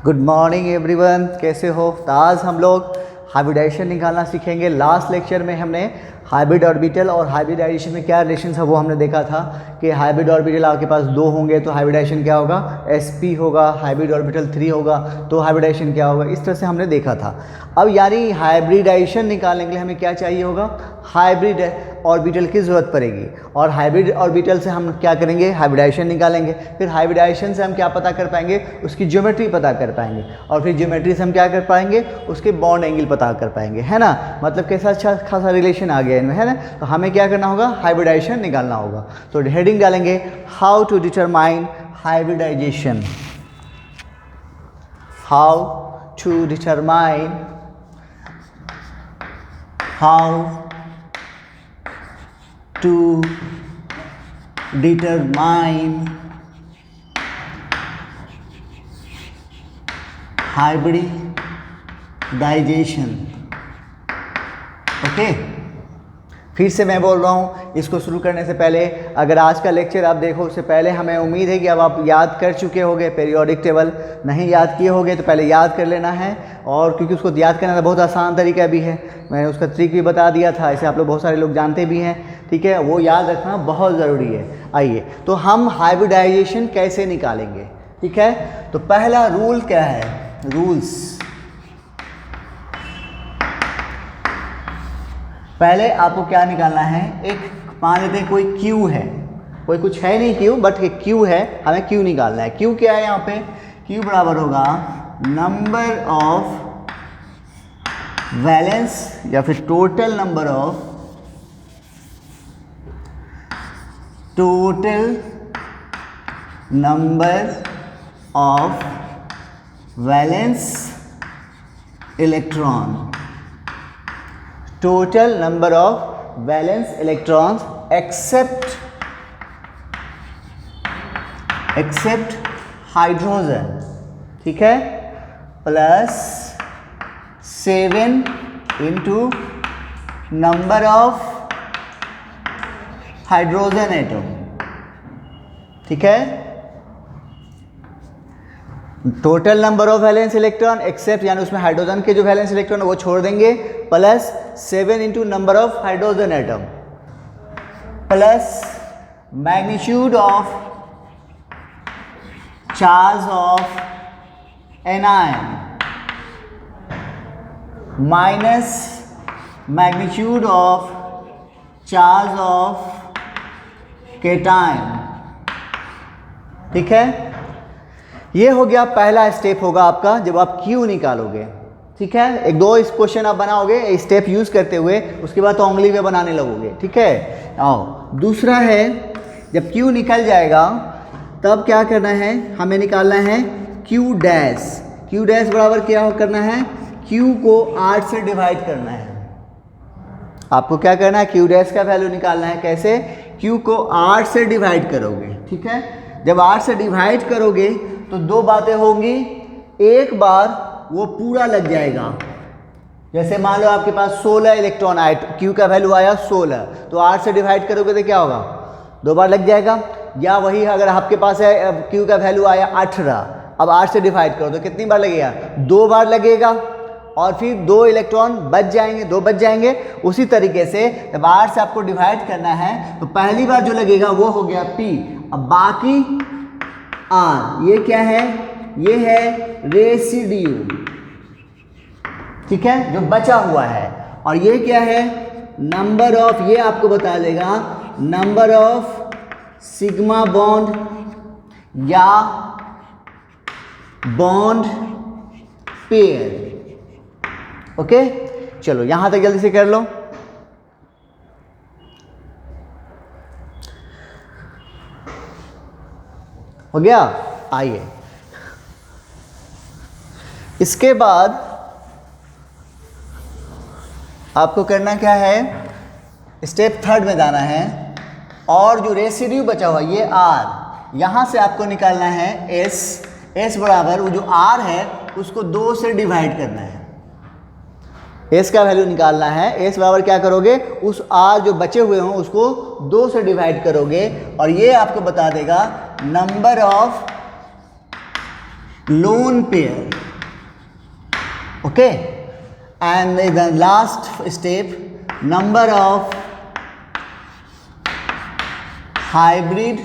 Good morning everyone, कैसे हो? तो आज हम लोग हाइब्रिडाइजेशन निकालना सीखेंगे। लास्ट लेक्चर में हमने हाइब्रिड ऑर्बिटल और हाइब्रिडाइजेशन में क्या रिलेशन है वो हमने देखा था कि हाइब्रिड ऑर्बिटल आपके पास दो होंगे तो हाइब्रिडाइजेशन क्या होगा, sp होगा। हाइब्रिड ऑर्बिटल 3 होगा तो हाइब्रिडाइजेशन क्या होगा। इस तरह से हमने देखा था। अब यानी हाइब्रिडाइजेशन निकालने के लिए हमें क्या चाहिए होगा, हाइब्रिड ऑर्बिटल की ज़रूरत पड़ेगी। और हाइब्रिड ऑर्बिटल से हम क्या करेंगे, हाइब्रिडाइजेशन निकालेंगे। फिर हाइब्रिडाइजेशन से हम क्या पता कर पाएंगे, उसकी ज्योमेट्री पता कर पाएंगे। और फिर ज्योमेट्री से हम क्या कर पाएंगे, उसके बॉन्ड एंगल पता कर पाएंगे, है ना। मतलब कैसा अच्छा खासा रिलेशन आ गया इनमें, है ना। तो हमें क्या करना होगा, हाइब्रिडाइजेशन निकालना होगा। तो हेडिंग डालेंगे how to determine hybridization. How to determine, how to determine hybridization। Okay, फिर से मैं बोल रहा हूँ, इसको शुरू करने से पहले अगर आज का लेक्चर आप देखो, उससे पहले हमें उम्मीद है कि अब आप याद कर चुके होंगे पीरियोडिक टेबल। नहीं याद किए होंगे तो पहले याद कर लेना है। और क्योंकि उसको याद करना बहुत आसान तरीका भी है, मैंने उसका ट्रिक भी बता दिया था, इसे आप लोग बहुत सारे लोग जानते भी हैं। ठीक है, वो याद रखना बहुत ज़रूरी है। आइए तो हम हाइब्रिडाइजेशन कैसे निकालेंगे। ठीक है, तो पहला रूल क्या है, रूल्स। पहले आपको क्या निकालना है, एक मान लेते हैं कोई Q है, कोई कुछ है नहीं Q, बट एक Q है, हमें Q निकालना है। Q क्या है यहाँ पे, Q बराबर होगा नंबर ऑफ वैलेंस या फिर total number of, total number of valence electron, total number of valence electrons except hydrogen. ठीक है, plus 7 into number of hydrogen atom. ठीक है, total number of valence electron except, यानी उसमें हाइड्रोजन के जो वैलेंस इलेक्ट्रॉन है वो छोड़ देंगे, plus 7 into number of hydrogen atom, plus magnitude of charge of anion, minus magnitude of charge of cation. ठीक है, ये हो गया पहला स्टेप होगा आपका जब आप Q निकालोगे। ठीक है, एक दो इस क्वेश्चन आप बनाओगे स्टेप यूज करते हुए, उसके बाद तो उंगली में बनाने लगोगे। ठीक है, आओ दूसरा है, जब Q निकल जाएगा तब क्या करना है, हमें निकालना है Q डैश। Q डैश बराबर क्या करना है, Q को 8 से डिवाइड करना है। आपको क्या करना है, Q डैश का वैल्यू निकालना है। कैसे, Q को 8 से डिवाइड करोगे। ठीक है, जब 8 से डिवाइड करोगे तो दो बातें होंगी, एक बार वो पूरा लग जाएगा। जैसे मान लो आपके पास 16 इलेक्ट्रॉन आए, Q का वैल्यू आया 16, तो 8 से डिवाइड करोगे तो क्या होगा, दो बार लग जाएगा। या वही अगर आपके पास है Q का वैल्यू आया 18, अब 8 से डिवाइड करो तो कितनी बार लगेगा, दो बार लगेगा। और फिर दो इलेक्ट्रॉन बच जाएंगे, दो बच जाएंगे। उसी तरीके से जब 8 से आपको डिवाइड करना है तो पहली बार जो लगेगा वो हो गया P, अब बाकी R, ये क्या है, ये है रेसिड्यू। ठीक है, जो बचा हुआ है। और ये क्या है, नंबर ऑफ, ये आपको बता देगा नंबर ऑफ सिग्मा बॉन्ड या बॉन्ड पेयर। ओके, चलो यहां तक जल्दी से कर लो। हो गया, आइए इसके बाद आपको करना क्या है, स्टेप थर्ड में जाना है। और जो रेसिड्यू बचा हुआ ये R, यहां से आपको निकालना है S बराबर वो जो R है उसको 2 से डिवाइड करना है। S का वैल्यू निकालना है। S बराबर क्या करोगे, उस R जो बचे हुए हों उसको 2 से डिवाइड करोगे और ये आपको बता देगा number of lone pair. Okay, and the last step, number of hybrid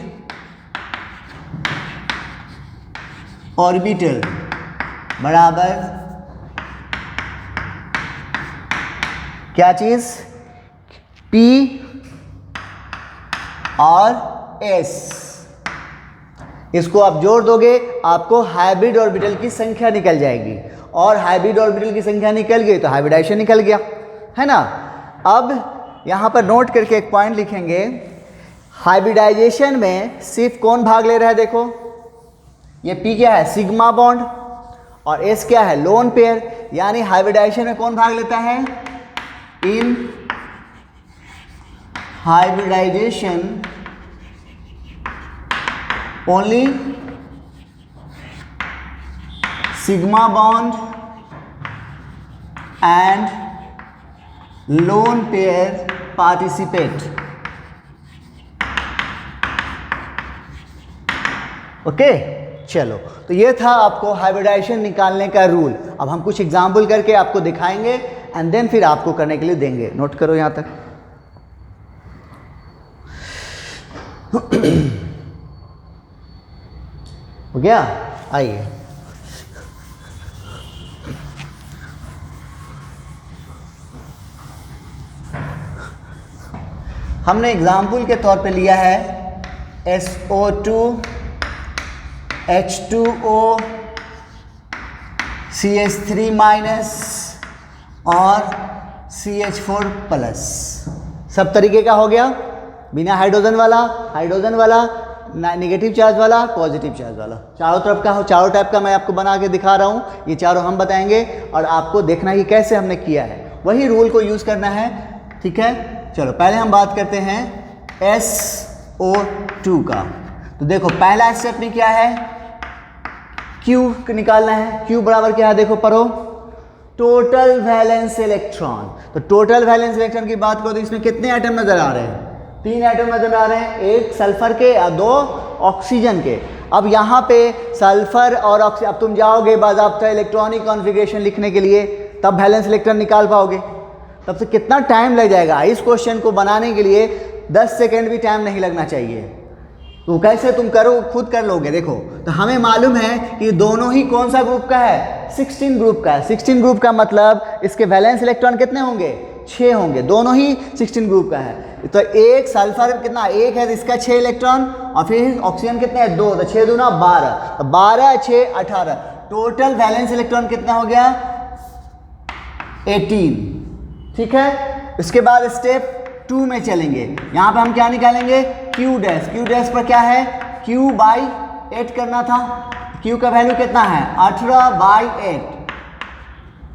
orbital बराबर क्या चीज, P और S। इसको आप जोड़ दोगे आपको हाइब्रिड ऑर्बिटल की संख्या निकल जाएगी, और हाइब्रिड ऑर्बिटल की संख्या निकल गई तो हाइब्रिडाइजेशन निकल गया, है ना। अब यहां पर नोट करके एक पॉइंट लिखेंगे, हाइब्रिडाइजेशन में सिर्फ कौन भाग ले रहा है, देखो ये P क्या है, सिग्मा बॉन्ड, और S क्या है, लोन पेयर। यानी हाइब्रिडाइजेशन में कौन भाग लेता है, in hybridization only sigma bond and lone pair participate. Okay, चलो, तो ये था आपको हाइब्रिडाइजेशन निकालने का रूल। अब हम कुछ एग्जाम्पल करके आपको दिखाएंगे एंड देन फिर आपको करने के लिए देंगे। नोट करो यहां तक। हो गया, आइए। हमने एग्जाम्पल के तौर पे लिया है SO2 H2O CH3 माइनस और CH4 प्लस। सब तरीके का हो गया, बिना हाइड्रोजन वाला, नेगेटिव चार्ज वाला, पॉजिटिव चार्ज वाला, चारों तरफ का हो, चारों टाइप का मैं आपको बना के दिखा रहा हूँ। ये चारों हम बताएंगे और आपको देखना ही कैसे हमने किया है, वही रूल को यूज़ करना है, ठीक है। चलो पहले हम बात करते हैं SO2 का। तो देखो पहला स्टेप में क्या है, Q निकालना है। Q बराबर क्या है, देखो पढ़ो, टोटल वैलेंस इलेक्ट्रॉन। तो टोटल वैलेंस इलेक्ट्रॉन की बात करो तो इसमें कितने एटम नजर आ रहे हैं, 3 एटम नजर आ रहे हैं, एक सल्फर के और 2 ऑक्सीजन के। अब यहाँ पे सल्फर और ऑक्सीजन, अब तुम जाओगे बाज़ाब्ता इलेक्ट्रॉनिक कॉन्फ़िगरेशन लिखने के लिए, तब वैलेंस इलेक्ट्रॉन निकाल पाओगे। तब से कितना टाइम लग जाएगा, इस क्वेश्चन को बनाने के लिए 10 सेकेंड भी टाइम नहीं लगना चाहिए। तो कैसे तुम करो, खुद कर लोगे। देखो तो हमें मालूम है कि दोनों ही कौन सा ग्रुप का है, 16 ग्रुप का है। 16 ग्रुप का मतलब इसके वैलेंस इलेक्ट्रॉन कितने होंगे, 6 होंगे, दोनों ही 16 ग्रुप का है। तो एक सल्फर कितना, 1 है, इसका 6 इलेक्ट्रॉन, और फिर ऑक्सीजन कितने हैं, 2, तो 6 दूना 12, 12 6 18, टोटल वैलेंस इलेक्ट्रॉन कितना हो गया, 18, ठीक है। इसके बाद स्टेप 2 में चलेंगे। यहाँ पे हम क्या निकालेंगे, Q डैश। Q डैश पर क्या है, Q/8 करना था। Q का वैल्यू कितना है, 18/8।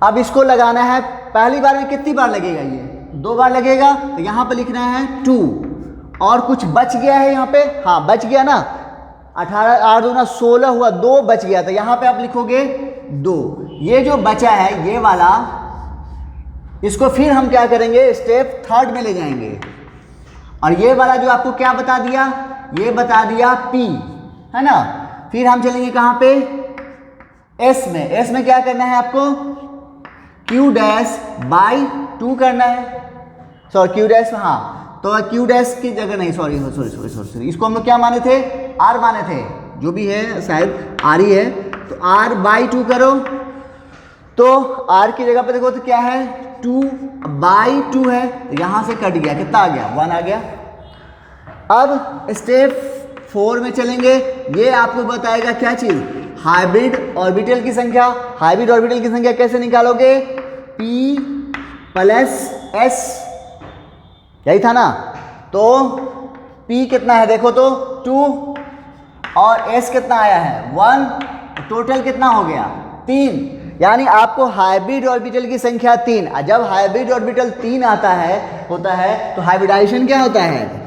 अब इसको लगाना है, पहली बार में कितनी बार लगेगा, ये 2 बार लगेगा। तो यहाँ पे लिखना है 2, और कुछ बच गया है यहाँ पे, हाँ बच गया ना, 18 8 दूना 16 हुआ, 2 बच गया। तो यहाँ पे आप लिखोगे 2। ये जो बचा है ये वाला, इसको फिर हम क्या करेंगे, स्टेप 3 में ले जाएंगे। और ये वाला जो आपको क्या बता दिया, ये बता दिया P, है ना। फिर हम चलेंगे कहाँ पे, S में। S में क्या करना है आपको, Q/2 करना है, सॉरी Q डैश, हाँ तो Q डैश की जगह नहीं, सॉरी, इसको हम लोग क्या माने थे, R माने थे, जो भी है शायद R ही है। तो R/2 करो, तो R की जगह पे देखो तो क्या है, 2/2 है, तो यहाँ से कट गया, कितना आ गया, 1 आ गया। अब स्टेप 4 में चलेंगे। ये आपको बताएगा क्या चीज़, हाइब्रिड ऑर्बिटल की संख्या। हाइब्रिड ऑर्बिटल की संख्या कैसे निकालोगे, P + S, यही था ना। तो P कितना है देखो तो 2, और S कितना आया है 1, टोटल कितना हो गया 3। यानी आपको हाइब्रिड ऑर्बिटल की संख्या 3। जब हाइब्रिड ऑर्बिटल 3 आता है, होता है, तो हाइब्रिडाइजेशन क्या होता है,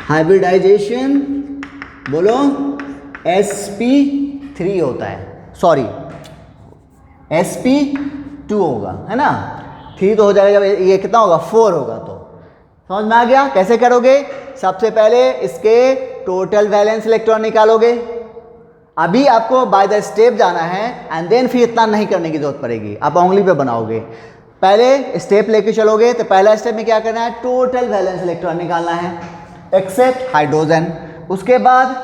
हाइब्रिडाइजेशन बोलो sp3 होता है, सॉरी sp2 होगा, है ना। 3 तो हो जाएगा, ये कितना होगा 4 होगा। तो समझ में आ गया कैसे करोगे। सबसे पहले इसके टोटल वैलेंस इलेक्ट्रॉन निकालोगे, अभी आपको बाय द स्टेप जाना है एंड देन फिर इतना नहीं करने की जरूरत पड़ेगी, आप उंगली पे बनाओगे। पहले स्टेप लेके चलोगे तो पहला स्टेप में क्या करना है, टोटल वैलेंस इलेक्ट्रॉन निकालना है एक्सेप्ट हाइड्रोजन। उसके बाद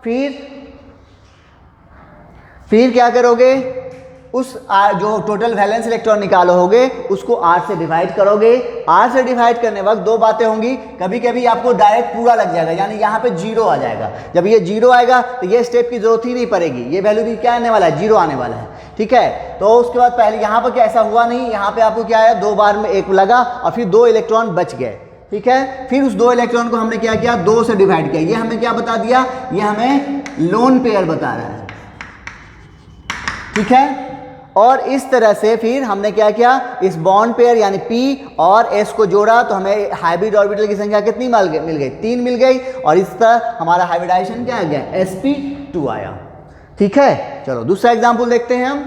फिर क्या करोगे, उस जो टोटल वैलेंस इलेक्ट्रॉन निकालोगे उसको 8 से डिवाइड करोगे। 8 से डिवाइड करने वक्त दो बातें होंगी, कभी कभी आपको डायरेक्ट पूरा लग जाएगा, यानी यहाँ पे 0 आ जाएगा। जब ये 0 आएगा तो ये स्टेप की जरूरत ही नहीं पड़ेगी, ये वैल्यू भी क्या आने वाला है, 0 आने वाला है। ठीक है, तो उसके बाद पहले यहाँ पर क्या ऐसा हुआ नहीं, यहाँ पे आपको क्या है, 2 बार में 1 लगा और फिर 2 इलेक्ट्रॉन बच गए। ठीक है, फिर उस 2 इलेक्ट्रॉन को हमने क्या किया, 2 से डिवाइड किया। ये हमें क्या बता दिया, ये हमें लोन पेयर बता रहा है। ठीक है, और इस तरह से फिर हमने क्या किया, इस बॉन्ड पेयर यानी P और S को जोड़ा तो हमें हाइब्रिड ऑर्बिटल की संख्या कितनी मिल गई, 3 मिल गई। और इस तरह हमारा हाइब्रिडाइजेशन क्या आ गया, sp2 आया। ठीक है, चलो दूसरा एग्जाम्पल देखते हैं हम।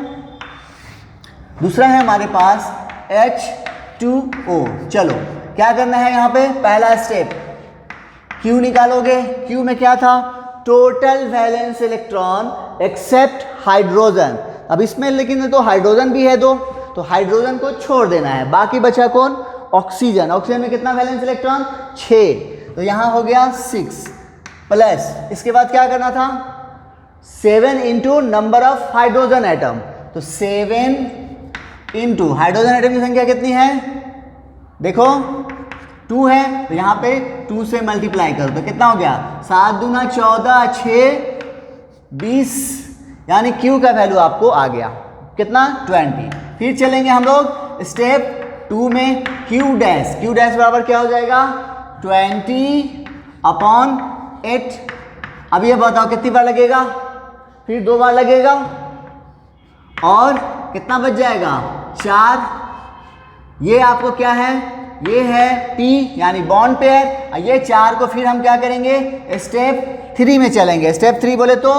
दूसरा है हमारे पास H2O। चलो क्या करना है, यहाँ पे पहला स्टेप Q निकालोगे। Q में क्या था, total valence electron except hydrogen. अब इसमें लेकिन तो हाइड्रोजन भी है 2, तो हाइड्रोजन को छोड़ देना है, बाकी बचा कौन, ऑक्सीजन। ऑक्सीजन में कितना वैलेंस इलेक्ट्रॉन, 6, तो यहाँ हो गया 6 प्लस, इसके बाद क्या करना था, 7 into number of hydrogen atom. तो 7 इंटू हाइड्रोजन एटम की संख्या कितनी है, देखो 2 है, तो यहाँ पे 2 से मल्टीप्लाई करो तो कितना हो गया, 7 दूना 14, 6 20, यानी Q का वैल्यू आपको आ गया कितना, 20। फिर चलेंगे हम लोग स्टेप 2 में, Q डैश बराबर क्या हो जाएगा, 20/8। अब ये बताओ कितनी बार लगेगा, फिर 2 बार लगेगा और कितना बच जाएगा, 4। ये आपको क्या है, ये है P यानी बॉन्ड पेयर। ये 4 को फिर हम क्या करेंगे, स्टेप 3 में चलेंगे। स्टेप 3 बोले तो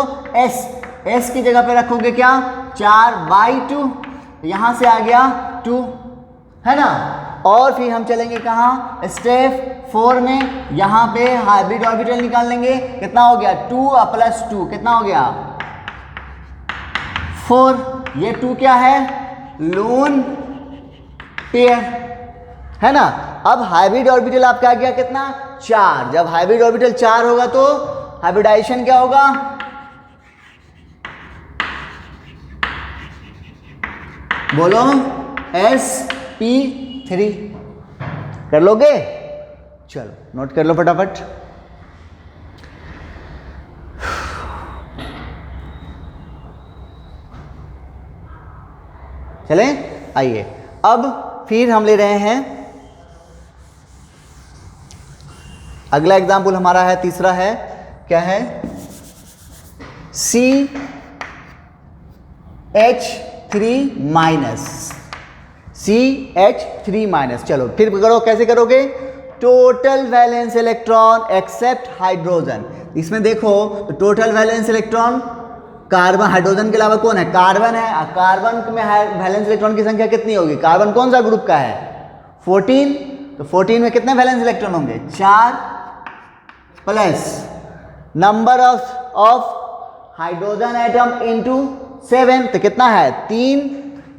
S की जगह पे रखोगे क्या, 4/2, यहाँ से आ गया 2, है ना। और फिर हम चलेंगे कहाँ, स्टेप 4 में, यहाँ पे हाइब्रिड ऑर्बिटल निकाल लेंगे। कितना हो गया, 2 + 2 कितना हो गया, 4। ये 2 क्या है, लोन पेयर, है ना। अब हाइब्रिड ऑर्बिटल आप क्या किया, कितना, 4। जब हाइब्रिड ऑर्बिटल 4 होगा तो हाइब्रिडाइजेशन क्या होगा, बोलो sp3। कर लोगे, चलो नोट कर लो फटाफट। चलें, आइए अब फिर हम ले रहे हैं अगला एग्जाम्पल हमारा है, तीसरा है, क्या है, CH3-। चलो फिर करो, कैसे करोगे, total valence electron except hydrogen. इसमें देखो तो total valence electron carbon, hydrogen के अलावा कौन है, कार्बन है। कार्बन में वैलेंस इलेक्ट्रॉन की संख्या कितनी होगी, कार्बन कौन सा ग्रुप का है, 14, तो 14 में कितने वैलेंस इलेक्ट्रॉन होंगे, 4 plus number of hydrogen atom into 7, तो कितना है, 3,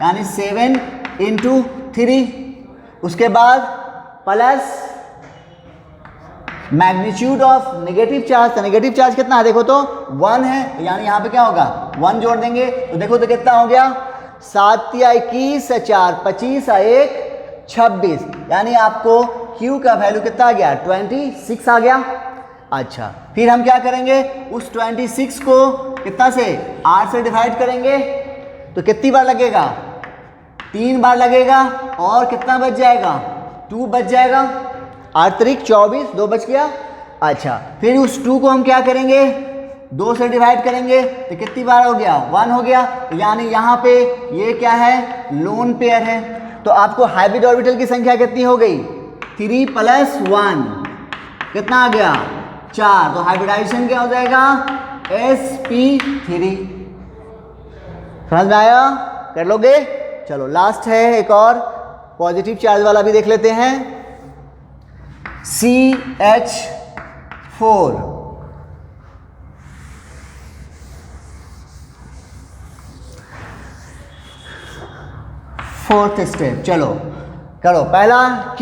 यानी 7 इंटू 3। उसके बाद plus magnitude of negative charge, तो नेगेटिव चार्ज कितना है, देखो तो 1 है, यानी यहाँ पे क्या होगा, 1 जोड़ देंगे तो देखो तो कितना हो गया, 7 या 21 से 4 25 और 1 26, यानी आपको Q का वैल्यू कितना आ गया, 26 आ गया। अच्छा, फिर हम क्या करेंगे, उस 26 को कितना से, 8 से डिवाइड करेंगे तो कितनी बार लगेगा, 3 बार लगेगा, और कितना बच जाएगा, 2 बच जाएगा, 8 त्रिक 24, 2 बच गया। अच्छा, फिर उस 2 को हम क्या करेंगे, 2 से डिवाइड करेंगे तो कितनी बार हो गया, 1 हो गया, यानी यहाँ पे ये क्या है, लोन पेयर है। तो आपको हाइब्रिड ऑर्बिटल की संख्या कितनी हो गई, 3 + 1 कितना आ गया, 4। तो हाइब्रिडाइजेशन क्या हो जाएगा, sp3। समझ में आया, कर लोगे। चलो लास्ट है एक और पॉजिटिव चार्ज वाला भी देख लेते हैं, CH4। फोर्थ स्टेप, चलो करो। पहला Q,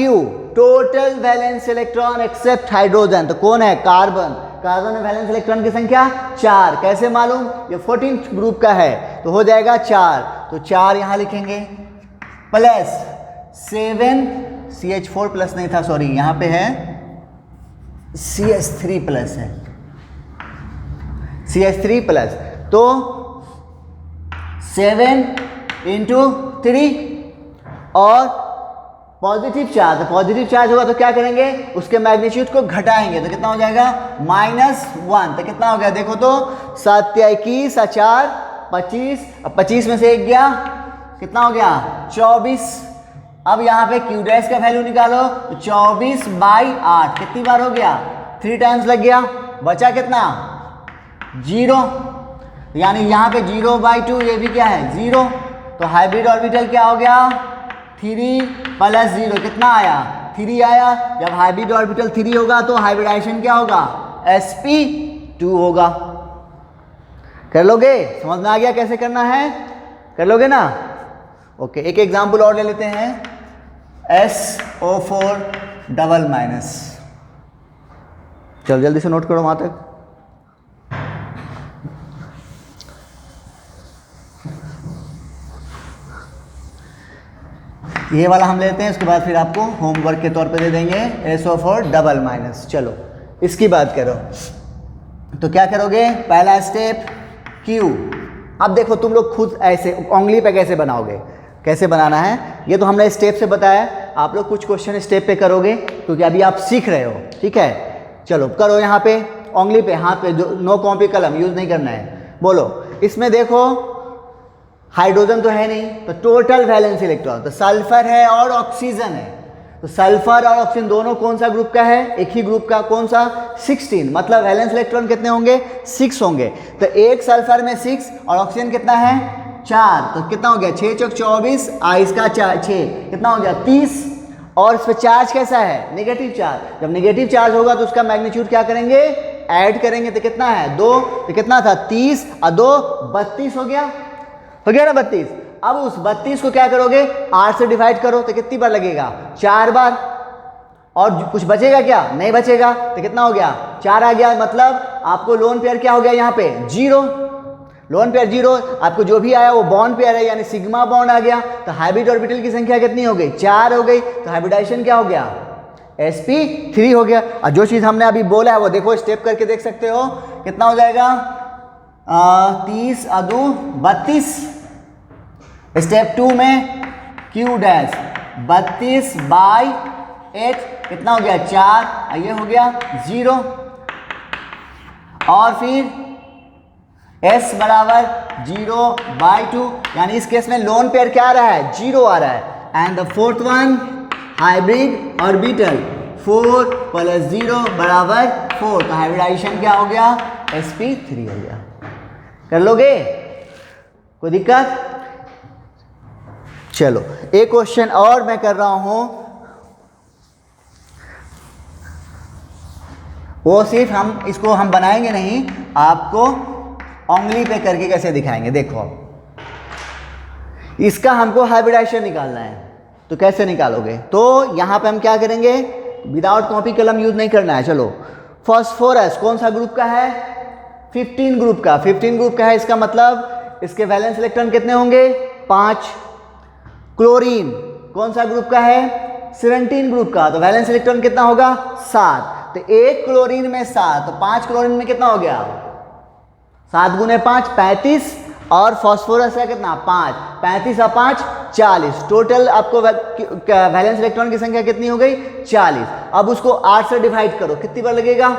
total valence electron except hydrogen, तो कौन है? कार्बन। कार्बन में वैलेंस इलेक्ट्रॉन की संख्या 4, कैसे मालूम? ये 14th ग्रुप का है तो हो जाएगा 4, तो 4 यहाँ लिखेंगे प्लस 7 CH4 प्लस नहीं था, सॉरी, यहाँ पे है CH3 प्लस है, CH3 प्लस, तो 7 इंटू 3 और पॉजिटिव चार्ज होगा तो क्या करेंगे? उसके मैग्नीट्यूड को घटाएंगे तो कितना हो जाएगा? -1, तो कितना हो गया देखो तो 7 21 4 25, अब 25 में से 1 गया, कितना हो गया? 24। अब यहाँ पे Q डैश का वैल्यू निकालो तो 24/8 कितनी बार हो गया? 3 टाइम्स लग गया, बचा कितना? 0, यानी यहाँ पे 0/2, ये भी क्या है? 0, तो हाइब्रिड ऑर्बिटल क्या हो गया? 3 + 0 कितना आया? 3 आया। जब हाइब्रिड ऑर्बिटल 3 होगा तो हाइब्रिडाइजेशन क्या होगा? sp2 होगा। कर लोगे? समझ में आ गया कैसे करना है? कर लोगे ना? ओके, एक एग्जाम्पल और ले लेते हैं, SO4 -। चलो जल्दी से नोट करो वहां तक। ये वाला हम लेते हैं, उसके बाद फिर आपको होमवर्क के तौर पे दे देंगे SO4 -। चलो इसकी बात करो तो क्या करोगे? पहला स्टेप Q। अब देखो तुम लोग खुद ऐसे उंगली पे कैसे बनाओगे, कैसे बनाना है ये तो हमने स्टेप से बताया, आप लोग कुछ क्वेश्चन स्टेप पे करोगे क्योंकि अभी आप सीख रहे हो, ठीक है? चलो करो, यहाँ पे उंगली पे, हाथ पे, नो कॉपी कलम यूज नहीं करना है। बोलो, इसमें देखो हाइड्रोजन तो है नहीं, तो टोटल वैलेंस इलेक्ट्रॉन, तो सल्फर है और ऑक्सीजन है, तो सल्फर और ऑक्सीजन दोनों कौन सा ग्रुप का है? एक ही ग्रुप का, कौन सा? 16, मतलब वैलेंस इलेक्ट्रॉन कितने होंगे? 6 होंगे। तो एक सल्फर में 6 और ऑक्सीजन कितना है? 4, तो कितना हो गया? 6 × 24, इसका 6 कितना हो गया? 30। और इस पर चार्ज कैसा है? Negative charge. जब नेगेटिव चार्ज होगा तो उसका मैग्नीट्यूड क्या करेंगे? ऐड करेंगे, तो कितना है? 2, तो कितना था? 30 और 2 32 हो गया ना 32। अब उस 32 को क्या करोगे? 8 से डिवाइड करो तो कितनी बार लगेगा? 4 बार। और कुछ बचेगा क्या? नहीं बचेगा, तो कितना हो गया? 4 आ गया, मतलब आपको लोन पेयर क्या हो गया? यहाँ पे 0, लोन पेयर 0। आपको जो भी आया वो बॉन्ड पेयर है, यानी सिग्मा बॉन्ड आ गया। तो हाइब्रिड ऑर्बिटल की संख्या कितनी हो गई? 4 हो गई, तो हाइब्रिडाइजेशन क्या हो गया? sp3 हो गया। और जो चीज़ हमने अभी बोला है वो देखो, स्टेप करके देख सकते हो, कितना हो जाएगा? 30 और 2 32। स्टेप 2 में Q डैश 32/8 कितना हो गया? 4, ये हो गया 0। और फिर S बराबर 0/2, यानी इस केस में लोन पेयर क्या आ रहा है? 0 आ रहा है। And the fourth one hybrid orbital 4 + 0 = 4, तो हाइब्रिडाइजेशन क्या हो गया? sp3 हो गया। कर लोगे? कोई दिक्कत? चलो एक क्वेश्चन और मैं कर रहा हूं, वो सिर्फ हम बनाएंगे नहीं, आपको उंगली पे करके कैसे दिखाएंगे। देखो, इसका हमको हाइब्रिडाइजेशन निकालना है, तो कैसे निकालोगे? तो यहां पे हम क्या करेंगे? विदाउट कॉपी कलम यूज नहीं करना है। चलो, फास्फोरस कौन सा ग्रुप का है? 15 ग्रुप का। 15 ग्रुप का है, इसका मतलब इसके वैलेंस इलेक्ट्रॉन कितने होंगे? 5। क्लोरीन कौन सा ग्रुप का है? 17 ग्रुप का, तो वैलेंस इलेक्ट्रॉन कितना होगा? 7। तो एक क्लोरीन में 7, तो 5 क्लोरीन में कितना हो गया? 7 × 5 35, और फास्फोरस है कितना? 5। 35 और 5 40। टोटल आपको वैलेंस इलेक्ट्रॉन की संख्या कितनी हो गई? 40। अब उसको 8 से डिवाइड करो, कितनी बार लगेगा?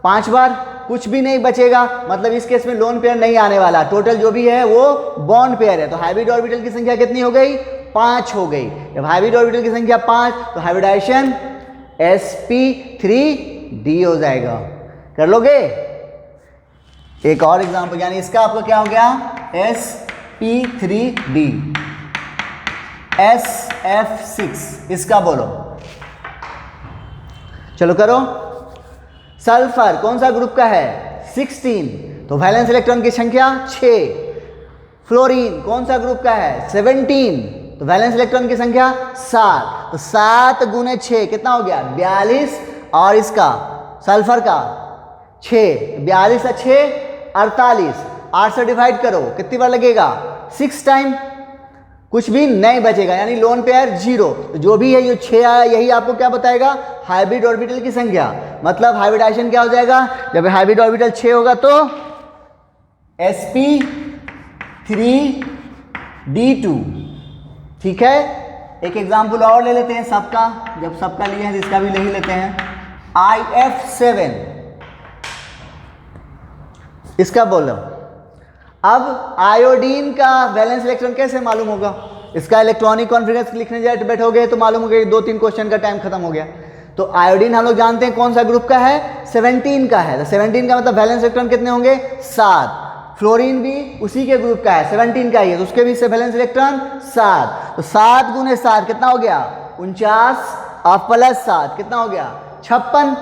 5 बार। कुछ भी नहीं बचेगा, मतलब इस केस में लोन पेयर नहीं आने वाला, टोटल जो भी है वो बॉन्ड पेयर है। तो हाइब्रिड ऑर्बिटल की संख्या कितनी हो गई? 5 हो गई। जब हाइब्रिड ऑर्बिटल की संख्या 5, तो हाइब्रिडाइजेशन sp3d हो जाएगा। कर लोगे? एक और एग्जांपल, यानी इसका आपको क्या हो गया? sp3d। SF6 इसका बोलो। चलो करो। सल्फर कौन सा ग्रुप का है? 16, तो वैलेंस इलेक्ट्रॉन की संख्या 6। फ्लोरीन कौन सा ग्रुप का है? 17, तो वैलेंस इलेक्ट्रॉन की संख्या 7, तो 7 गुने 6 कितना हो गया 42, और इसका सल्फर का 6, 42 का 6 48, 8 से डिवाइड करो कितनी बार लगेगा 6 टाइम, कुछ भी नहीं बचेगा, यानी लोन पेयर 0। तो जो भी है ये 6 आया यही आपको क्या बताएगा हाइब्रिड ऑर्बिटल की संख्या, मतलब हाइब्रिडाइजेशन क्या हो जाएगा, जब हाइब्रिड ऑर्बिटल 6 होगा तो sp3d2। ठीक है, एक एग्जाम्पल और ले लेते हैं सबका, जब सबका लिए हैं इसका भी ले ही लेते हैं। IF7 इसका बोलो। अब आयोडीन का वैलेंस इलेक्ट्रॉन कैसे मालूम होगा, इसका इलेक्ट्रॉनिक कॉन्फिगरेशन लिखने जाए बैठोगे तो मालूम होगा कि 2-3 क्वेश्चन का टाइम खत्म हो गया। तो आयोडीन हम लोग जानते हैं कौन सा ग्रुप का है 17 का है, तो 17 का मतलब वैलेंस इलेक्ट्रॉन कितने होंगे 7। फ्लोरीन भी उसी के ग्रुप का है 17 का ही है, तो उसके भी वैलेंस इलेक्ट्रॉन 7। तो 7 गुने 7 कितना हो गया 49 और प्लस 7 कितना हो गया 56।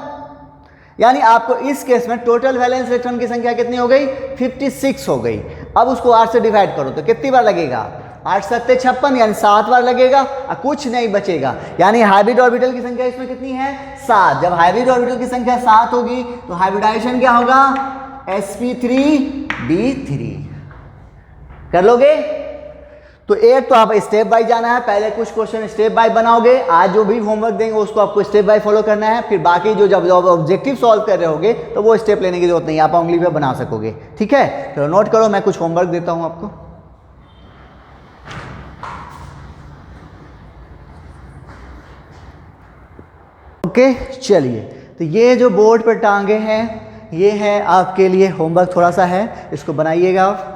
यानी आपको इस केस में टोटल वैलेंस इलेक्ट्रॉन की संख्या कितनी हो गई 56 हो गई। अब उसको 8 से डिवाइड करो तो कितनी बार लगेगा 8 सत्ते 56, यानी 7 बार लगेगा और कुछ नहीं बचेगा। यानी हाइब्रिड ऑर्बिटल की संख्या इसमें कितनी है 7। जब हाइब्रिड ऑर्बिटल की संख्या 7 होगी तो हाइब्रिडाइजेशन क्या होगा sp3d3। कर लोगे? तो एक तो आप स्टेप बाय जाना है, पहले कुछ क्वेश्चन स्टेप बाय बनाओगे, आज जो भी होमवर्क देंगे उसको आपको स्टेप बाय फॉलो करना है, फिर बाकी जो जब ऑब्जेक्टिव सॉल्व कर रहे होगे तो वो स्टेप लेने की जरूरत नहीं, आप उंगली पे बना सकोगे। ठीक है, तो नोट करो, मैं कुछ होमवर्क देता हूं आपको। ओके चलिए, तो ये जो बोर्ड पर टांगे हैं ये है आपके लिए होमवर्क, थोड़ा सा है, इसको बनाइएगा आप।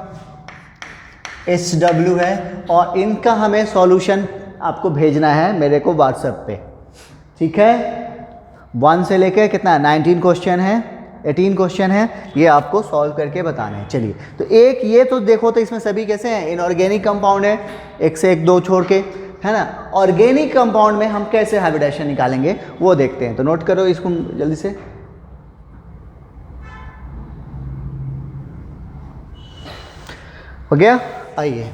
SW है और इनका हमें सॉल्यूशन आपको भेजना है मेरे को व्हाट्सएप पे। ठीक है, 1 से लेकर कितना 19 क्वेश्चन है, 18 क्वेश्चन है, ये आपको सॉल्व करके बताने हैं। चलिए, तो एक ये तो देखो, तो इसमें सभी कैसे हैं इनऑर्गेनिक कंपाउंड है, एक से एक दो छोड़ के, है ना। ऑर्गेनिक कंपाउंड में हम कैसे हाइब्रिडाइजेशन निकालेंगे वो देखते हैं, तो नोट करो इसको जल्दी से। हो गया, आइए।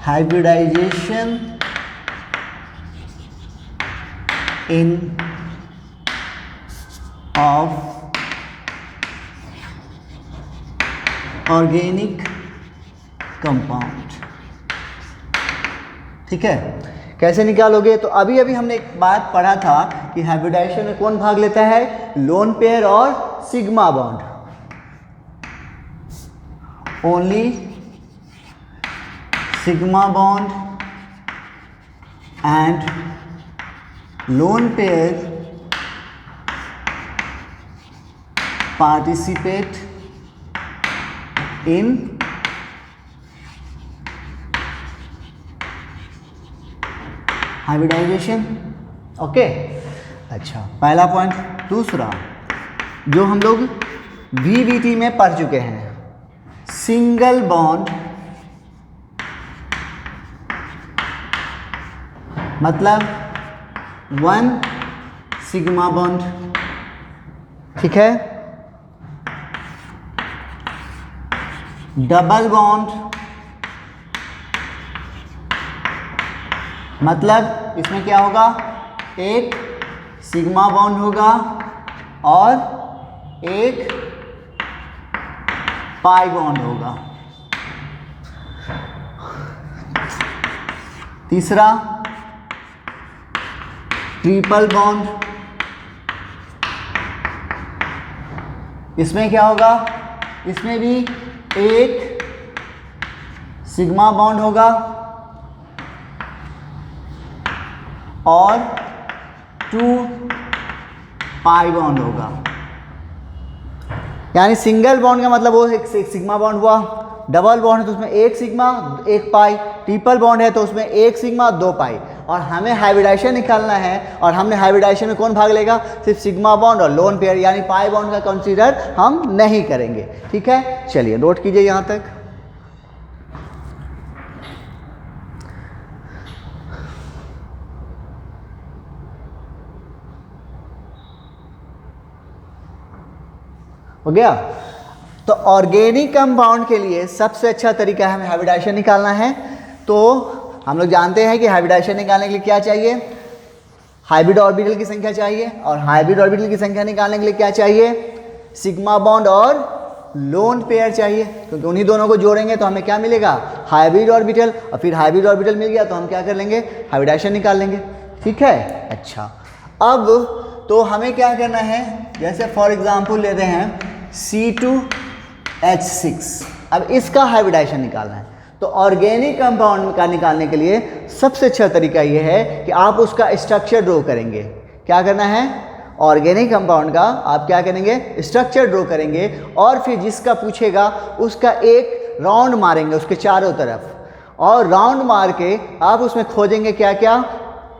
Hybridization in of organic compound. ठीक है, कैसे निकालोगे? तो अभी अभी हमने एक बात पढ़ा था कि हाइब्रिडाइजेशन में कौन भाग लेता है, लोन पेयर और sigma bond. Only sigma bond and lone pair participate in hybridization. Okay, अच्छा, पहला पॉइंट। दूसरा जो हम लोग VVT में पढ़ चुके हैं, सिंगल बॉन्ड मतलब 1 सिग्मा बॉन्ड। ठीक है, डबल बॉन्ड मतलब इसमें क्या होगा, एक सिग्मा बॉन्ड होगा और एक पाई बॉन्ड होगा। तीसरा ट्रिपल बॉन्ड, इसमें क्या होगा, इसमें भी एक सिग्मा बॉन्ड होगा और 2 पाई बॉन्ड होगा। यानी सिंगल बॉन्ड का मतलब वो एक सिग्मा बॉन्ड हुआ, डबल बॉन्ड है तो उसमें एक सिग्मा एक पाई, ट्रिपल बॉन्ड है तो उसमें एक सिग्मा 2 पाई। और हमें हाइब्रिडाइजेशन निकालना है, और हमने हाइब्रिडाइजेशन में कौन भाग लेगा, सिर्फ सिग्मा बॉन्ड और लोन पेयर, यानी पाई बॉन्ड का कंसीडर हम नहीं करेंगे। ठीक है, चलिए नोट कीजिए यहाँ तक। हो गया। तो ऑर्गेनिक कंपाउंड के लिए सबसे अच्छा तरीका है हमें हाइब्रिडाइजेशन निकालना है। तो हम लोग जानते हैं कि हाइब्रिडाइजेशन निकालने के लिए क्या चाहिए, हाइब्रिड ऑर्बिटल की संख्या चाहिए, और हाइब्रिड ऑर्बिटल की संख्या निकालने के लिए क्या चाहिए, सिग्मा बॉन्ड और लोन पेयर चाहिए, क्योंकि उन्हीं दोनों को जोड़ेंगे तो हमें क्या मिलेगा, हाइब्रिड ऑर्बिटल, और फिर हाइब्रिड ऑर्बिटल मिल गया तो हम क्या कर लेंगे, हाइब्रिडाइजेशन निकाल लेंगे। ठीक है, अच्छा। अब तो हमें क्या करना है, जैसे फॉर एग्जांपल लेते हैं C2H6, अब इसका हाइब्रिडाइजेशन निकालना है। तो ऑर्गेनिक कंपाउंड का निकालने के लिए सबसे अच्छा तरीका ये है कि आप उसका स्ट्रक्चर ड्रॉ करेंगे। क्या करना है, ऑर्गेनिक कंपाउंड का आप क्या करेंगे, स्ट्रक्चर ड्रॉ करेंगे, और फिर जिसका पूछेगा उसका एक राउंड मारेंगे उसके चारों तरफ, और राउंड मार के आप उसमें खोजेंगे क्या क्या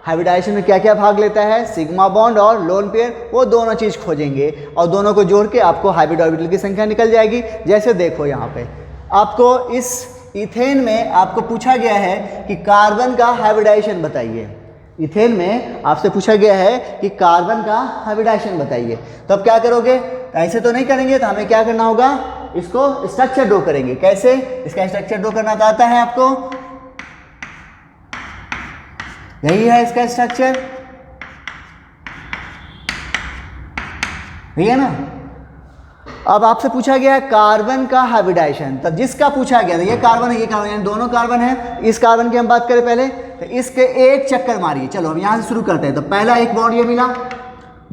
हाइब्रिडाइजेशन में क्या क्या भाग लेता है, सिग्मा बॉन्ड और लोन पेयर, वो दोनों चीज़ खोजेंगे और दोनों को जोड़ के आपको हाइब्रिड ऑर्बिटल की संख्या निकल जाएगी। जैसे देखो यहाँ पे आपको इस इथेन में आपको पूछा गया है कि कार्बन का हाइब्रिडाइजेशन बताइए। इथेन में आपसे पूछा गया है कि कार्बन का हाइब्रिडाइजेशन बताइए, तो अब क्या करोगे, ऐसे तो नहीं करेंगे, तो हमें क्या करना होगा, इसको स्ट्रक्चर ड्रॉ करेंगे। कैसे, इसका स्ट्रक्चर ड्रॉ करना तो आता है आपको, यही है इसका स्ट्रक्चर, यही है ना। अब आपसे पूछा गया है कार्बन का हाइब्रिडाइजेशन, तो जिसका पूछा गया था ये कार्बन है, ये कार्बन, यानी दोनों कार्बन है। इस कार्बन की हम बात करें पहले, तो इसके एक चक्कर मारिए। चलो हम यहाँ से शुरू करते हैं। तो पहला एक बॉन्ड ये मिला,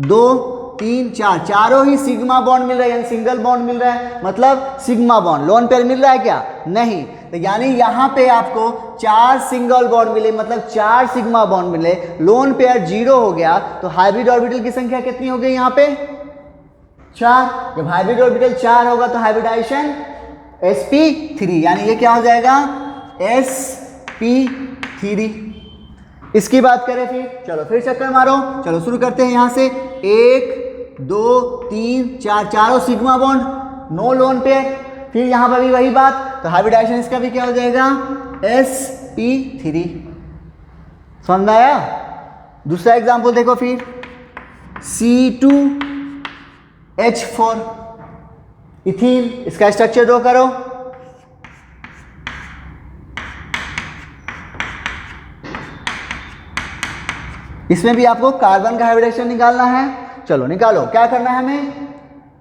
2 3 4, चारों ही सिग्मा बॉन्ड मिल रहा है, यानी सिंगल बॉन्ड मिल रहा है, मतलब सिग्मा बॉन्ड। लोन पेयर मिल रहा है क्या, नहीं, तो यानी यहाँ पे आपको 4 सिंगल बॉन्ड मिले, मतलब 4 सिग्मा बॉन्ड मिले, लोन पेयर 0 हो गया। तो हाइब्रिड ऑर्बिटल की संख्या कितनी हो गई यहाँ पे, 4। जब हाइब्रिड ऑर्बिटल 4 होगा तो हाइब्रिडाइजेशन sp3, यानी ये क्या हो जाएगा, sp3। इसकी बात करें फिर, चलो फिर चक्कर मारो, चलो शुरू करते हैं यहाँ से। 1 2 3 4, चारों sigma bond, no lone pair. फिर यहाँ पर भी वही बात, तो हाइब्रिडाइजेशन इसका भी क्या हो जाएगा, sp3। समझ में आया। दूसरा एग्जाम्पल देखो फिर, C2H4 इथीन, इसका स्ट्रक्चर ड्रॉ करो। इसमें भी आपको कार्बन का हाइब्रिडाइजेशन निकालना है। चलो निकालो, क्या करना है हमें,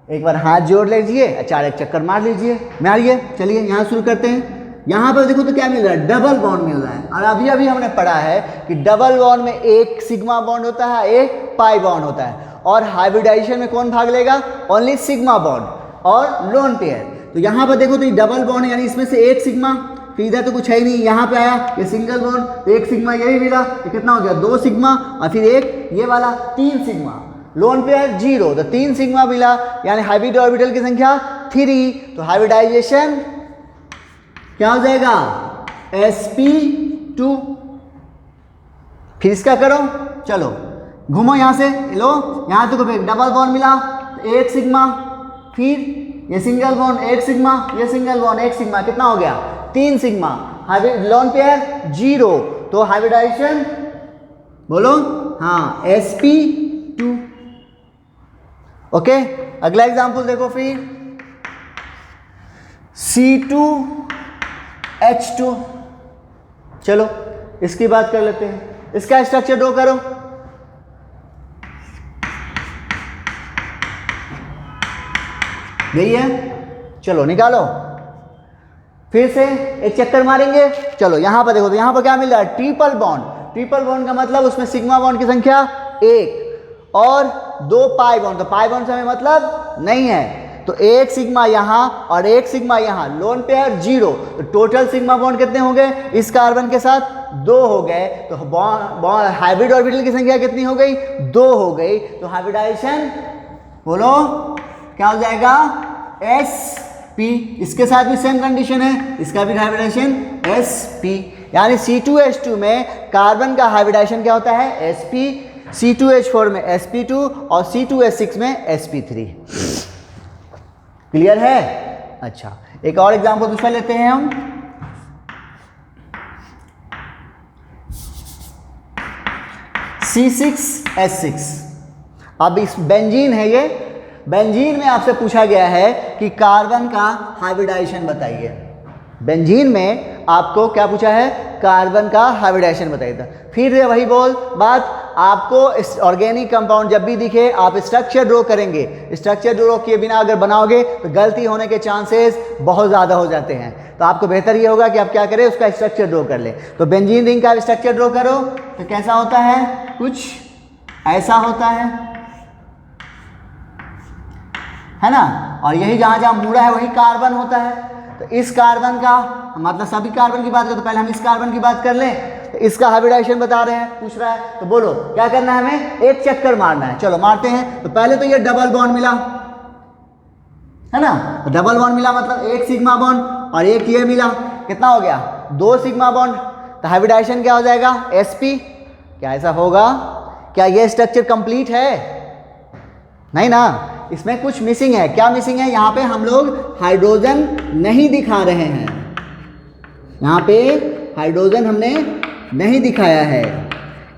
एक बार हाथ जोड़ लीजिए, 4 एक चक्कर मार लीजिए, मारिए। चलिए यहाँ शुरू करते हैं। यहाँ पर देखो तो क्या मिल रहा है, डबल बॉन्ड मिल रहा है। और अभी अभी हमने पढ़ा है कि डबल बॉन्ड में एक सिग्मा बॉन्ड होता है, एक पाई बॉन्ड होता है, और हाइब्रिडाइजेशन में कौन भाग लेगा, ओनली सिग्मा बॉन्ड और लोन पेयर। तो यहाँ पर देखो तो ये डबल बॉन्ड है, यानी इसमें से एक सिग्मा, फिर इधर तो कुछ है ही नहीं, यहाँ पे आया ये सिंगल बॉन्ड, तो एक सिग्मा यही मिला, ये कितना हो गया, 2 सिग्मा, और फिर एक ये वाला 3 सिग्मा, लोन पेयर 0, तो 3 सिग्मा मिला, यानी हाइब्रिड ऑर्बिटल की संख्या 3। तो हाइब्रिडाइजेशन क्या हो जाएगा, sp2। फिर इसका करो, चलो घूमो यहाँ से, लो यहाँ तो डबल बॉन्ड मिला, तो 1 सिग्मा, फिर ये सिंगल बॉन्ड 1 सिग्मा, ये सिंगल बॉन्ड 1 सिग्मा, कितना हो गया, 3 सिग्मा। हाइब्रिड लोन पेयर 0, तो हाइब्रिडाइजेशन बोलो, हाँ, sp2। ओके, अगला एग्जांपल देखो फिर, C2H2। चलो इसकी बात कर लेते हैं, इसका स्ट्रक्चर ड्रॉ करो। यही है, चलो निकालो, फिर से एक चक्कर मारेंगे। चलो यहाँ पर देखो, तो यहाँ पर क्या मिल रहा है, ट्रिपल बॉन्ड। ट्रिपल बॉन्ड का मतलब उसमें सिग्मा बॉन्ड की संख्या 1 और 2 पाई बॉन्ड, तो पाई बॉन्ड से हमें मतलब नहीं है, तो 1 सिग्मा यहाँ और 1 सिग्मा यहाँ, लोन पेयर 0, तो टोटल सिग्मा बॉन्ड कितने हो गए, इस कार्बन के साथ 2 हो गए, तो हाइब्रिड ऑर्बिटल की संख्या कितनी हो गई, 2 हो गई। तो हाइब्रिडाइजेशन बोलो क्या हो जाएगा, sp। इसके साथ भी सेम कंडीशन है, इसका भी हाइब्रिडाइजेशन sp, यानी C2H2 में कार्बन का हाइब्रिडाइजेशन क्या होता है, sp, C2H4 में sp2 और C2H6 में sp3। क्लियर है। अच्छा, एक और एग्जांपल दूसरा लेते हैं हम, C6H6। अब इस बेंजीन है ये, बेंजीन में आपसे पूछा गया है कि कार्बन का हाइब्रिडाइजेशन बताइए। बेंजीन में आपको क्या पूछा है, कार्बन का हाइब्रिडाइजेशन बताइए था। फिर वही बात, आपको इस ऑर्गेनिक कंपाउंड जब भी दिखे आप स्ट्रक्चर ड्रॉ करेंगे। स्ट्रक्चर ड्रॉ किए बिना अगर बनाओगे तो गलती होने के चांसेस बहुत ज़्यादा हो जाते हैं। तो आपको बेहतर ये होगा कि आप क्या करें, उसका स्ट्रक्चर ड्रॉ कर ले। तो बेंजीन रिंग का स्ट्रक्चर ड्रॉ करो तो कैसा होता है, कुछ ऐसा होता है ना। और यही जहाँ जहाँ मुड़ा है वही कार्बन होता है। तो इस कार्बन का मतलब सभी कार्बन की बात करें तो पहले हम इस कार्बन की बात कर लें। तो इसका हाइब्रिडाइजेशन बता रहे हैं, पूछ रहा है, तो बोलो क्या करना है, हमें एक चक्कर मारना है। चलो मारते हैं। तो पहले तो ये डबल बॉन्ड मिला है ना, तो डबल बॉन्ड मिला मतलब एक सिग्मा बॉन्ड और एक ये मिला, कितना हो गया, 2 सिग्मा बॉन्ड। तो हाइब्रिडाइजेशन क्या हो जाएगा, sp। क्या ऐसा होगा, क्या ये स्ट्रक्चर कंप्लीट है, नहीं ना, इसमें कुछ मिसिंग है। क्या मिसिंग है, यहाँ पे हम लोग हाइड्रोजन नहीं दिखा रहे हैं, यहाँ पे हाइड्रोजन हमने नहीं दिखाया है।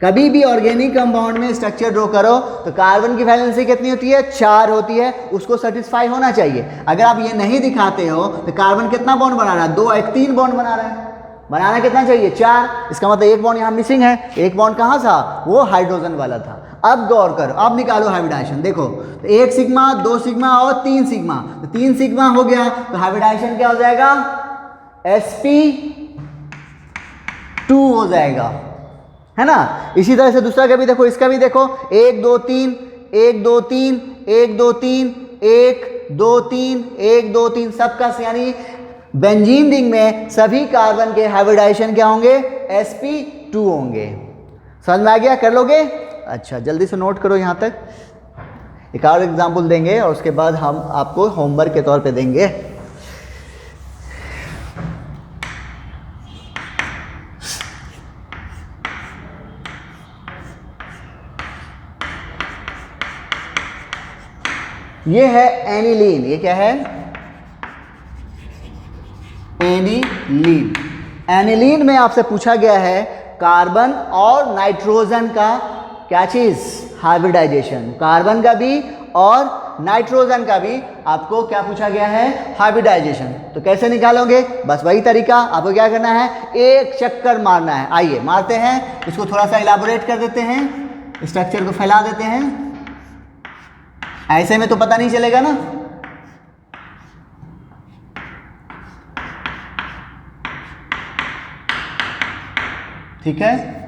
कभी भी ऑर्गेनिक कंपाउंड में स्ट्रक्चर ड्रॉ करो तो कार्बन की वैलेंसी कितनी होती है, 4 होती है, उसको सेटिस्फाई होना चाहिए। अगर आप ये नहीं दिखाते हो तो कार्बन कितना बॉन्ड बना रहा है, 2 1 3 बॉन्ड बना रहा है, बनाना कितना चाहिए, 4। इसका मतलब एक बॉन्ड यहाँ मिसिंग है। एक बॉन्ड कहाँ था, वो हाइड्रोजन वाला था। अब गौर करो, अब निकालो हाइब्रिडाइजेशन। देखो तो 1 सिग्मा 2 सिग्मा और 3 सिग्मा, तो 3 सिग्मा हो गया, तो हाइब्रिडाइजेशन क्या हो जाएगा, sp2 हो जाएगा, है ना। इसी तरह से दूसरा का भी देखो, इसका भी देखो, 1 2 3 1 2 3 1 2 3 1 2 3 1 2 3 सबका, यानी बेंजीन रिंग में सभी कार्बन के हाइब्रिडाइजेशन क्या होंगे, sp2 होंगे। समझ में आ गया, कर लोगे। अच्छा जल्दी से नोट करो यहाँ तक। एक और एग्जाम्पल देंगे और उसके बाद हम आपको होमवर्क के तौर पे देंगे। ये है एनिलीन। ये क्या है, एनिलीन। एनिलीन में आपसे पूछा गया है कार्बन और नाइट्रोजन का क्या चीज, हाइब्रिडाइजेशन। कार्बन का भी और नाइट्रोजन का भी आपको क्या पूछा गया है, हाइब्रिडाइजेशन। तो कैसे निकालोगे, बस वही तरीका, आपको क्या करना है, एक चक्कर मारना है। आइए मारते हैं, इसको थोड़ा सा इलाबोरेट कर देते हैं, स्ट्रक्चर को फैला देते हैं। ऐसे में तो पता नहीं चलेगा ना। ठीक है,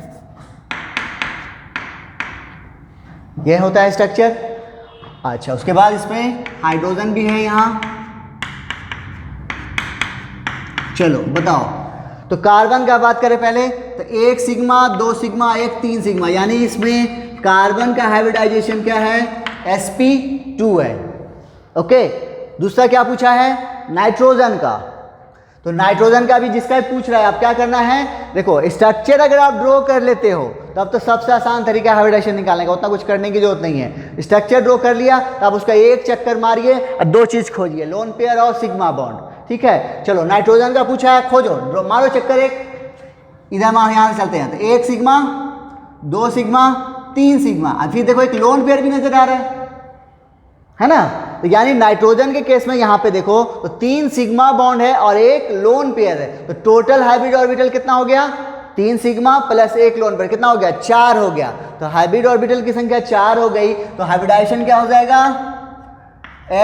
यह होता है स्ट्रक्चर। अच्छा उसके बाद इसमें हाइड्रोजन भी है यहाँ। चलो बताओ, तो कार्बन का बात करें पहले, तो 1 सिग्मा 2 सिग्मा 1 3 सिग्मा, यानी इसमें कार्बन का हाइब्रिडाइजेशन क्या है, sp2 है। ओके, दूसरा क्या पूछा है, नाइट्रोजन का। तो नाइट्रोजन का भी जिसका पूछ रहा है, आप क्या करना है, देखो स्ट्रक्चर अगर आप ड्रॉ कर लेते हो तब तो सबसे आसान तरीका है हाइब्रिडाइजेशन निकालने का, उतना कुछ करने की जरूरत नहीं है। स्ट्रक्चर ड्रॉ कर लिया तो आप उसका एक चक्कर मारिए और 2 चीज खोजिए, लोन पेयर और सिग्मा बॉन्ड। ठीक है, चलो नाइट्रोजन का पूछा है, खोजो, ड्रॉ मारो चक्कर एक, इधर हम यहाँ से चलते हैं। तो 1 सिग्मा 2 सिग्मा 3 सिग्मा, और फिर देखो एक लोन पेयर भी नजर आ रहा है ना। तो यानी नाइट्रोजन के केस में यहाँ पे देखो तो 3 सिग्मा बॉन्ड है और एक लोन पेयर है। तो टोटल हाइब्रिड ऑर्बिटल कितना हो गया, 3 सिग्मा प्लस 1 लोन पेयर, कितना हो गया, 4 हो गया। तो हाइब्रिड ऑर्बिटल की संख्या 4 हो गई, तो हाइब्रिडाइजेशन क्या हो जाएगा,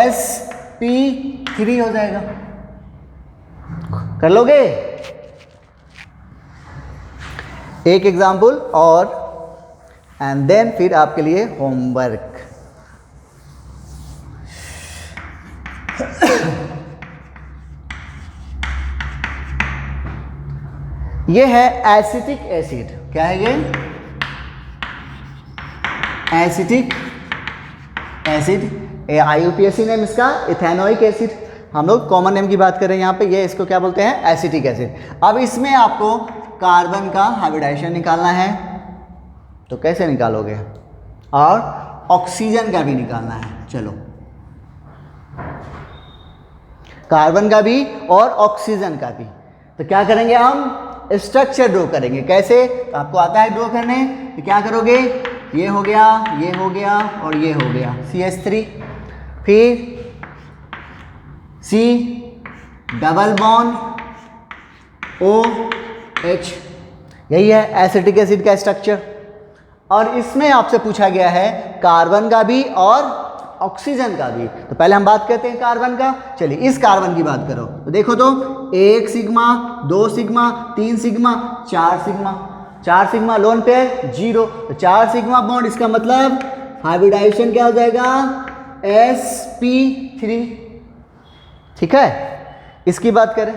sp3 हो जाएगा। कर लोगे। एक एग्जाम्पल और एंड देन फिर आपके लिए होमवर्क। ये है एसिटिक एसिड। क्या है ये, एसिटिक एसिड, IUPAC नेम इसका इथेनोइक एसिड। हम लोग कॉमन नेम की बात कर रहे हैं यहाँ पे, ये इसको क्या बोलते हैं, एसिटिक एसिड। अब इसमें आपको कार्बन का हाइब्रिडाइजेशन निकालना है, तो कैसे निकालोगे, और ऑक्सीजन का भी निकालना है। चलो कार्बन का भी और ऑक्सीजन का भी, तो क्या करेंगे, हम स्ट्रक्चर ड्रॉ करेंगे। कैसे, तो आपको आता है ड्रॉ करने, तो क्या करोगे, ये हो गया, ये हो गया और ये हो गया, CH3। फिर C डबल बॉन्ड OH, यही है एसिटिक एसिड का स्ट्रक्चर। और इसमें आपसे पूछा गया है कार्बन का भी और ऑक्सीजन का भी। तो पहले हम बात करते हैं कार्बन का। चलिए इस कार्बन की बात करो तो देखो तो 1 sigma, 2 sigma, 3 sigma, 4 sigma. 4 sigma lone pair 0, तो 4 सिग्मा बॉन्ड, इसका मतलब हाइब्रिडाइजेशन क्या हो जाएगा sp3। ठीक है, इसकी बात करें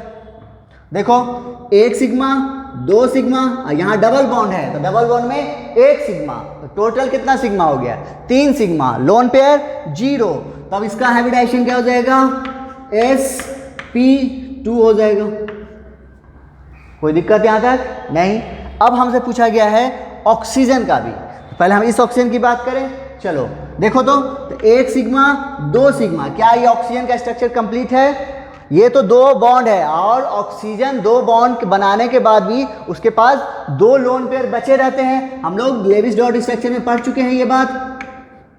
देखो 1 सिग्मा, 2 सिग्मा, यहाँ डबल बॉन्ड है तो डबल बॉन्ड में 1 सिग्मा, तो टोटल कितना सिग्मा हो गया 3 सिग्मा, लोन पेयर 0, तब इसका हाइब्रिडाइजेशन क्या हो जाएगा sp2 हो जाएगा। कोई दिक्कत यहाँ तक नहीं। अब हमसे पूछा गया है ऑक्सीजन का भी, तो पहले हम इस ऑक्सीजन की बात करें। चलो देखो तो 1 सिग्मा, 2 सिग्मा, क्या ये ऑक्सीजन का स्ट्रक्चर कंप्लीट है? ये तो 2 बॉन्ड है और ऑक्सीजन 2 बॉन्ड बनाने के बाद भी उसके पास 2 लोन पेयर बचे रहते हैं। हम लोग लेविस डॉट स्ट्रक्चर में पढ़ चुके हैं ये बात।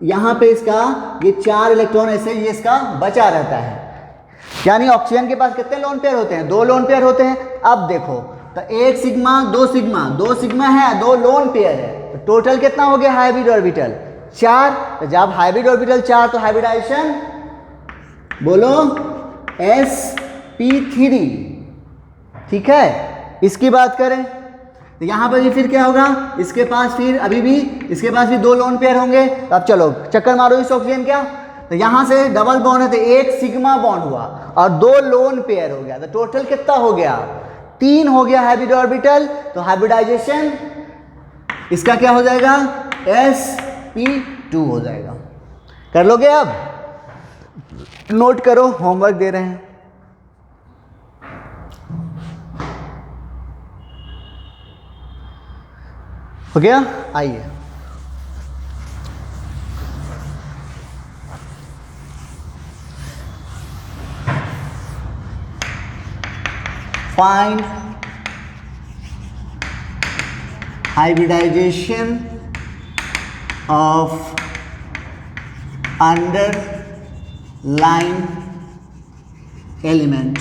यहाँ पे इसका ये 4 इलेक्ट्रॉन ऐसे ये इसका बचा रहता है, यानी ऑक्सीजन के पास कितने लोन पेयर होते हैं 2 लोन पेयर होते हैं। अब देखो तो 1 सिग्मा, 2 सिग्मा, 2 सिग्मा है, 2 लोन पेयर है, तो टोटल कितना हो गया हाइब्रिड ऑर्बिटल 4। तो जब हाइब्रिड ऑर्बिटल 4 तो हाइब्रिडाइजेशन बोलो sp3। ठीक है, इसकी बात करें तो यहाँ पर भी फिर क्या होगा, इसके पास फिर अभी भी इसके पास भी 2 लोन पेयर होंगे। तो अब चलो चक्कर मारो इस ऑक्सीजन क्या, तो यहाँ से डबल बॉन्ड है तो 1 सिग्मा बॉन्ड हुआ और 2 लोन पेयर हो गया, तो टोटल कितना हो गया 3 हो गया हाइब्रिड ऑर्बिटल। तो हाइब्रिडाइजेशन इसका क्या हो जाएगा sp2 हो जाएगा। कर लोगे? अब नोट करो, होमवर्क दे रहे हैं। हो गया? आइए find hybridization of underline element.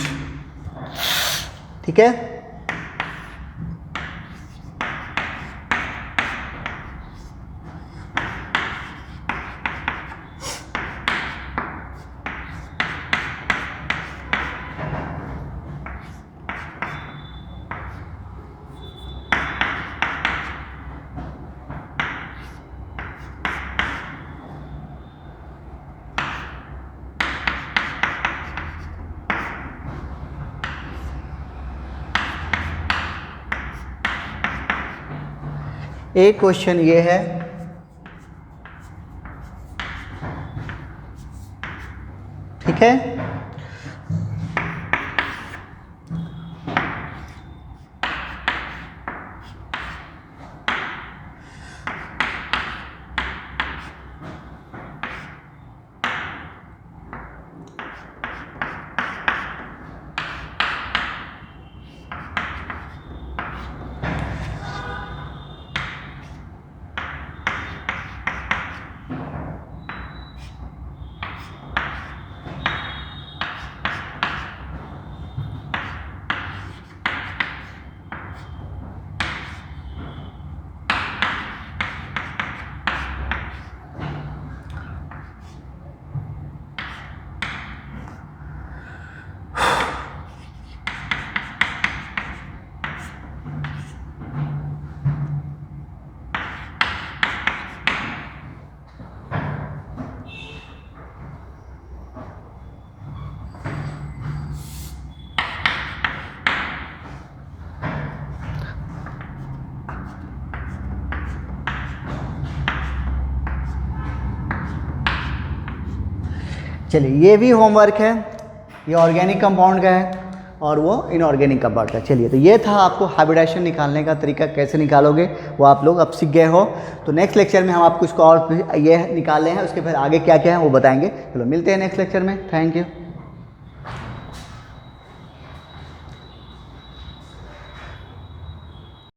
ठीक है, एक क्वेश्चन ये है, ठीक है, चलिए ये भी होमवर्क है, ये ऑर्गेनिक कंपाउंड का है और वो इनऑर्गेनिक कंपाउंड का। चलिए तो ये था आपको हाइब्रिडाइजेशन निकालने का तरीका, कैसे निकालोगे वो आप लोग अब सीख गए हो। तो नेक्स्ट लेक्चर में हम आपको इसको और ये निकाले हैं, उसके फिर आगे क्या क्या है वो बताएंगे। चलो मिलते हैं नेक्स्ट लेक्चर में। Thank you.